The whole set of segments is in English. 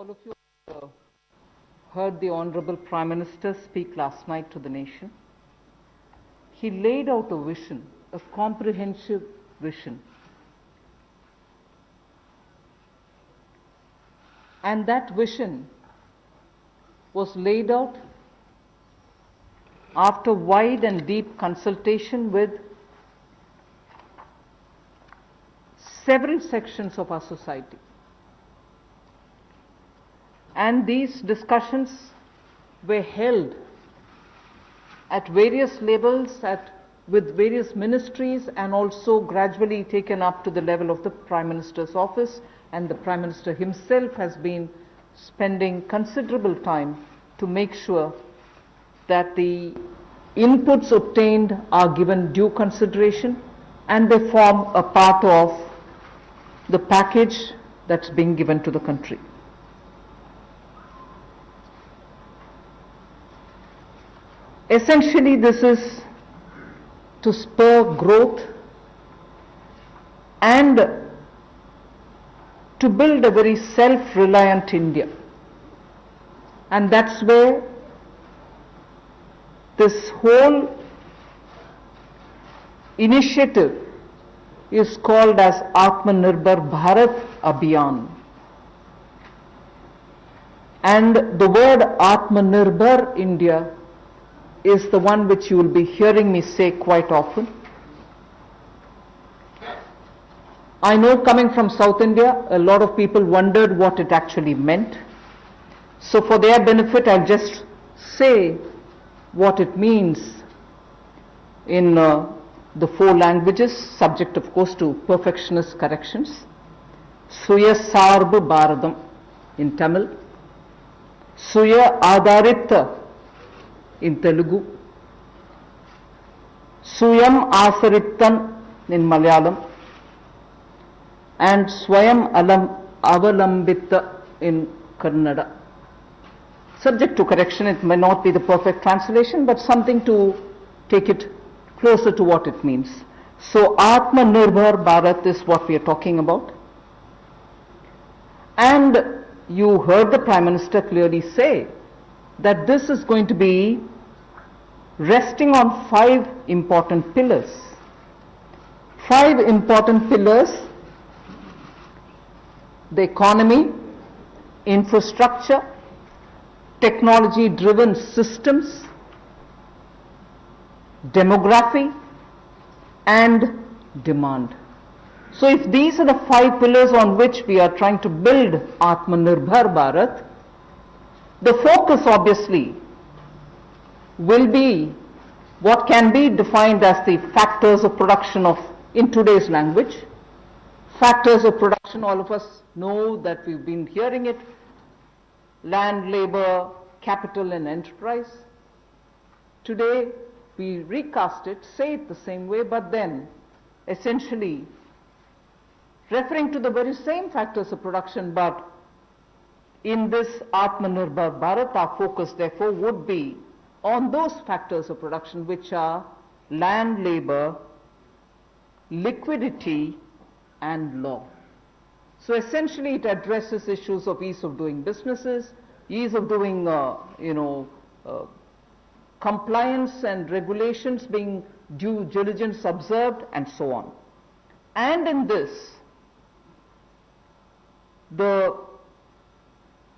All of you heard the Honorable Prime Minister speak last night to the nation. He laid out a vision, a comprehensive vision. And that vision was laid out after wide and deep consultation with several sections of our society. And these discussions were held at various levels, with various ministries, and also gradually taken up to the level of the Prime Minister's office, and the Prime Minister himself has been spending considerable time to make sure that the inputs obtained are given due consideration and they form a part of the package that's being given to the country. Essentially, this is to spur growth and to build a very self-reliant India. And that's where this whole initiative is called as Atmanirbhar Bharat Abhiyan. And the word Atmanirbhar India is the one which you will be hearing me say quite often. I know, coming from South India, a lot of people wondered what it actually meant. So for their benefit, I'll just say what it means in the four languages, subject of course to perfectionist corrections. Suya Sarva Bharadam in Tamil, Suya Adharita in Telugu, Suyam Asarittan in Malayalam, and Swayam Avalambita in Kannada. Subject to correction, it may not be the perfect translation, but something to take it closer to what it means. So Atmanirbhar Bharat is what we are talking about. And you heard the Prime Minister clearly say that this is going to be resting on 5 important pillars. 5 important pillars: the economy, infrastructure, technology-driven systems, demography, and demand. So if these are the 5 pillars on which we are trying to build Atmanirbhar Bharat, the focus obviously will be what can be defined as the factors of production in today's language. Factors of production, all of us know that we've been hearing it: land, labor, capital, and enterprise. Today we recast it, say it the same way, but then essentially referring to the very same factors of production, but in this Atmanirbhar Bharat, our focus therefore would be on those factors of production which are land, labor, liquidity, and law. So essentially it addresses issues of ease of doing businesses, ease of doing compliance and regulations being due diligence observed, and so on. And in this, the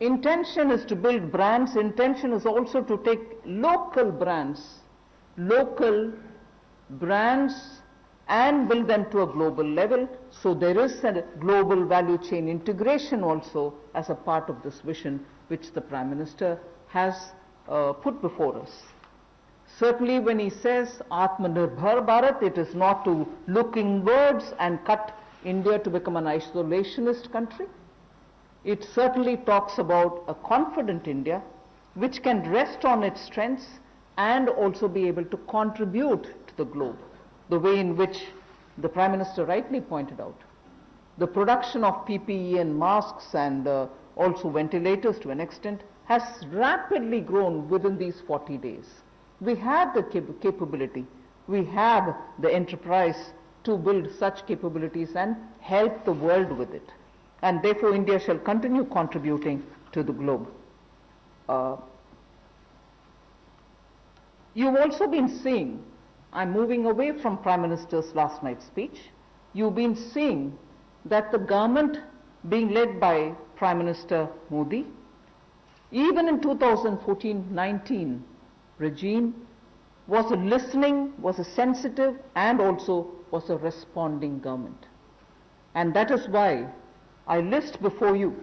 intention is to build brands. Intention is also to take local brands and build them to a global level. So there is a global value chain integration also as a part of this vision which the Prime Minister has put before us. Certainly when he says Atmanirbhar Bharat, it is not to look inwards and cut India to become an isolationist country. It certainly talks about a confident India which can rest on its strengths and also be able to contribute to the globe, the way in which the Prime Minister rightly pointed out. The production of PPE and masks and also ventilators to an extent has rapidly grown within these 40 days. We have the capability, we have the enterprise to build such capabilities and help the world with it. And therefore India shall continue contributing to the globe. You've also been seeing, I'm moving away from Prime Minister's last night's speech, you've been seeing that the government being led by Prime Minister Modi, even in 2014-19 regime, was a listening, was a sensitive, and also was a responding government. And that is why I list before you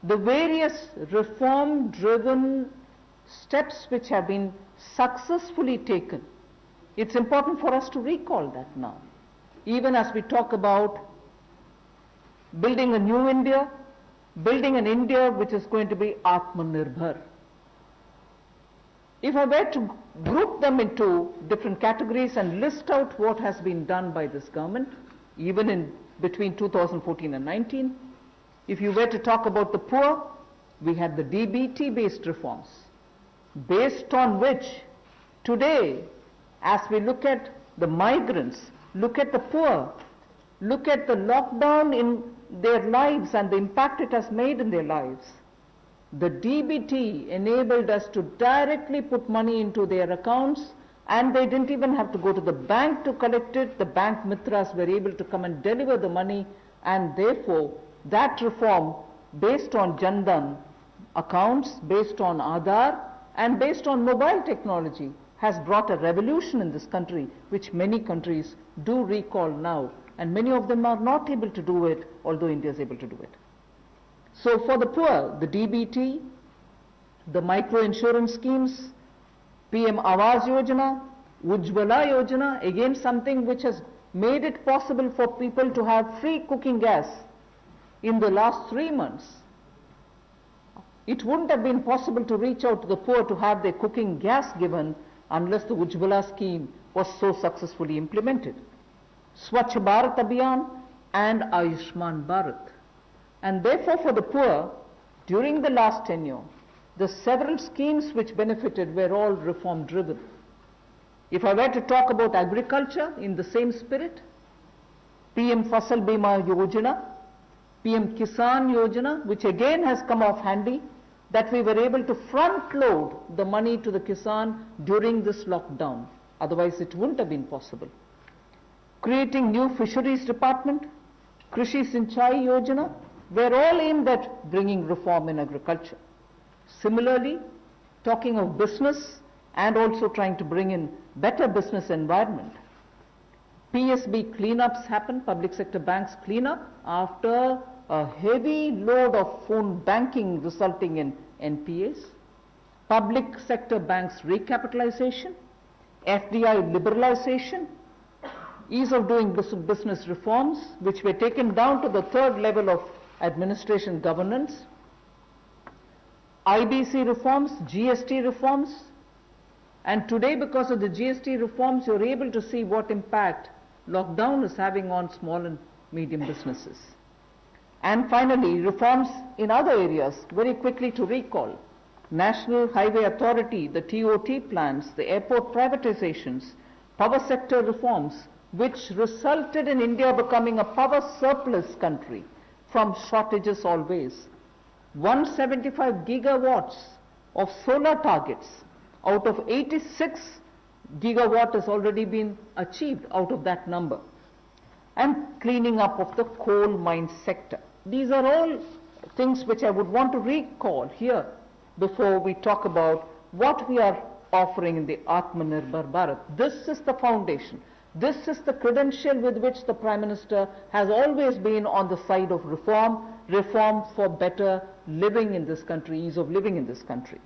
the various reform-driven steps which have been successfully taken. It's important for us to recall that now. Even as we talk about building a new India, building an India which is going to be Atmanirbhar. If I were to group them into different categories and list out what has been done by this government, even in between 2014 and 19, if you were to talk about the poor, we had the DBT-based reforms, based on which today, as we look at the migrants, look at the poor, look at the lockdown in their lives and the impact it has made in their lives, the DBT enabled us to directly put money into their accounts, and they didn't even have to go to the bank to collect it. The bank mitras were able to come and deliver the money, and therefore that reform based on Jan Dhan accounts, based on Aadhaar, and based on mobile technology has brought a revolution in this country, which many countries do recall now, and many of them are not able to do it, although India is able to do it. So for the poor, the DBT, the micro-insurance schemes, PM Awas Yojana, Ujjwala Yojana, again something which has made it possible for people to have free cooking gas in the last 3 months. It wouldn't have been possible to reach out to the poor to have their cooking gas given unless the Ujjwala scheme was so successfully implemented. Swachh Bharat Abhiyan and Ayushman Bharat. And therefore for the poor, during the last tenure, the several schemes which benefited were all reform driven. If I were to talk about agriculture in the same spirit, PM Fasal Bima Yojana, PM Kisan Yojana, which again has come off handy, that we were able to front load the money to the Kisan during this lockdown. Otherwise it wouldn't have been possible. Creating new fisheries department, Krishi Sinchai Yojana, were all aimed at bringing reform in agriculture. Similarly, talking of business and also trying to bring in better business environment. PSB cleanups happened, public sector banks cleanup, after a heavy load of phone banking resulting in NPAs. Public sector banks recapitalization, FDI liberalization, ease of doing business reforms, which were taken down to the third level of administration governance, IBC reforms, GST reforms, and today because of the GST reforms you're able to see what impact lockdown is having on small and medium businesses. And finally, reforms in other areas, very quickly to recall. National Highway Authority, the TOT plans, the airport privatizations, power sector reforms, which resulted in India becoming a power surplus country from shortages always. 175 gigawatts of solar targets out of 86 gigawatt has already been achieved out of that number. And cleaning up of the coal mine sector. These are all things which I would want to recall here before we talk about what we are offering in the Atmanirbhar Bharat. This is the foundation. This is the credential with which the Prime Minister has always been on the side of reform, reform for better living in this country, ease of living in this country.